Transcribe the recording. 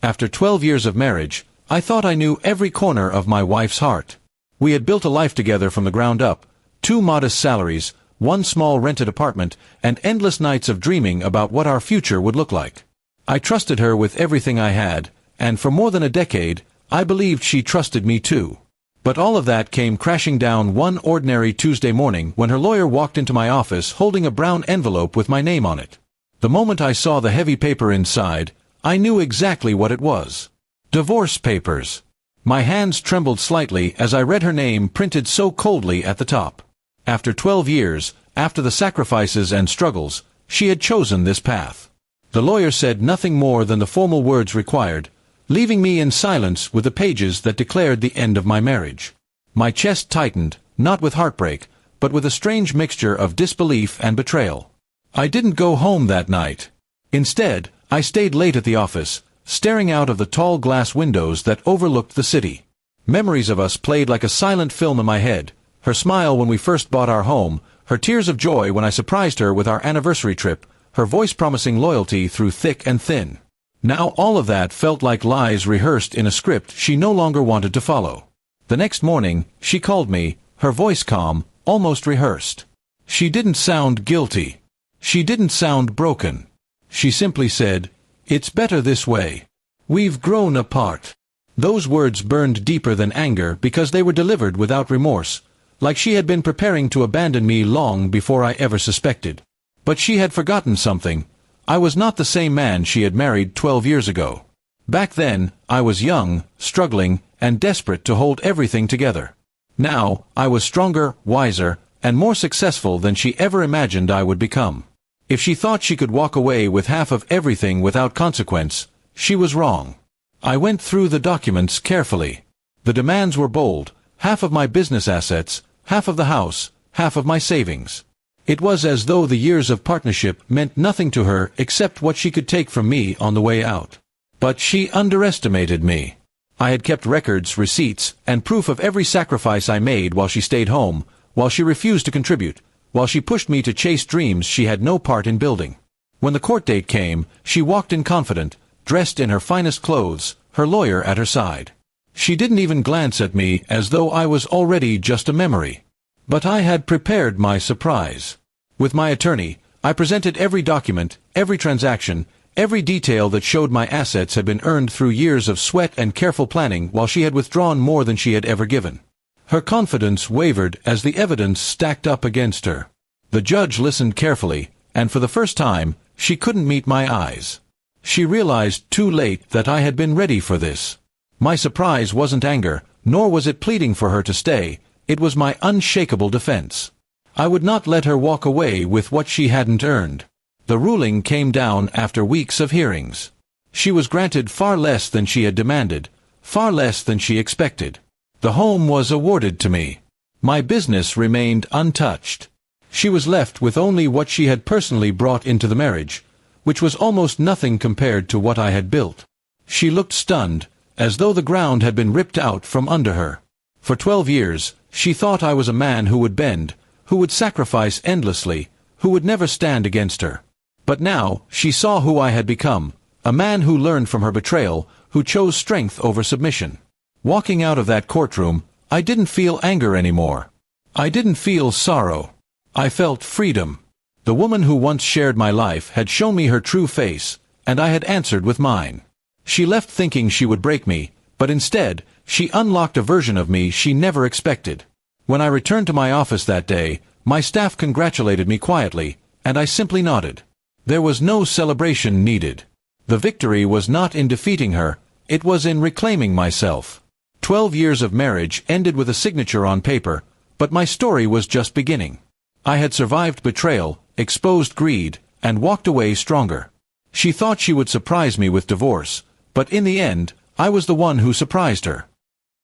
After 12 years of marriage, I thought I knew every corner of my wife's heart. We had built a life together from the ground up, 2 modest salaries, 1 small rented apartment, and endless nights of dreaming about what our future would look like. I trusted her with everything I had, and for more than a decade, I believed she trusted me too. But all of that came crashing down one ordinary Tuesday morning when her lawyer walked into my office holding a brown envelope with my name on it. The moment I saw the heavy paper inside, I knew exactly what it was. Divorce papers. My hands trembled slightly as I read her name printed so coldly at the top. After 12 years, after the sacrifices and struggles, she had chosen this path. The lawyer said nothing more than the formal words required, leaving me in silence with the pages that declared the end of my marriage. My chest tightened, not with heartbreak, but with a strange mixture of disbelief and betrayal. I didn't go home that night. Instead, I stayed late at the office, staring out of the tall glass windows that overlooked the city. Memories of us played like a silent film in my head, her smile when we first bought our home, her tears of joy when I surprised her with our anniversary trip, her voice promising loyalty through thick and thin. Now all of that felt like lies rehearsed in a script she no longer wanted to follow. The next morning, she called me, her voice calm, almost rehearsed. She didn't sound guilty. She didn't sound broken. She simply said, "It's better this way. We've grown apart." Those words burned deeper than anger because they were delivered without remorse, like she had been preparing to abandon me long before I ever suspected. But she had forgotten something. I was not the same man she had married 12 years ago. Back then, I was young, struggling, and desperate to hold everything together. Now, I was stronger, wiser, and more successful than she ever imagined I would become. If she thought she could walk away with half of everything without consequence, she was wrong. I went through the documents carefully. The demands were bold: half of my business assets, half of the house, half of my savings. It was as though the years of partnership meant nothing to her except what she could take from me on the way out. But she underestimated me. I had kept records, receipts, and proof of every sacrifice I made while she stayed home, while she refused to contribute, while she pushed me to chase dreams she had no part in building. When the court date came, she walked in confident, dressed in her finest clothes, her lawyer at her side. She didn't even glance at me as though I was already just a memory. But I had prepared my surprise. With my attorney, I presented every document, every transaction, every detail that showed my assets had been earned through years of sweat and careful planning while she had withdrawn more than she had ever given. Her confidence wavered as the evidence stacked up against her. The judge listened carefully, and for the first time, she couldn't meet my eyes. She realized too late that I had been ready for this. My surprise wasn't anger, nor was it pleading for her to stay. It was my unshakable defense. I would not let her walk away with what she hadn't earned. The ruling came down after weeks of hearings. She was granted far less than she had demanded, far less than she expected. The home was awarded to me. My business remained untouched. She was left with only what she had personally brought into the marriage, which was almost nothing compared to what I had built. She looked stunned, as though the ground had been ripped out from under her. For 12 years, she thought I was a man who would bend, who would sacrifice endlessly, who would never stand against her. But now, she saw who I had become, a man who learned from her betrayal, who chose strength over submission. Walking out of that courtroom, I didn't feel anger anymore. I didn't feel sorrow. I felt freedom. The woman who once shared my life had shown me her true face, and I had answered with mine. She left thinking she would break me, but instead, she unlocked a version of me she never expected. When I returned to my office that day, my staff congratulated me quietly, and I simply nodded. There was no celebration needed. The victory was not in defeating her, it was in reclaiming myself. 12 years of marriage ended with a signature on paper, but my story was just beginning. I had survived betrayal, exposed greed, and walked away stronger. She thought she would surprise me with divorce, but in the end, I was the one who surprised her.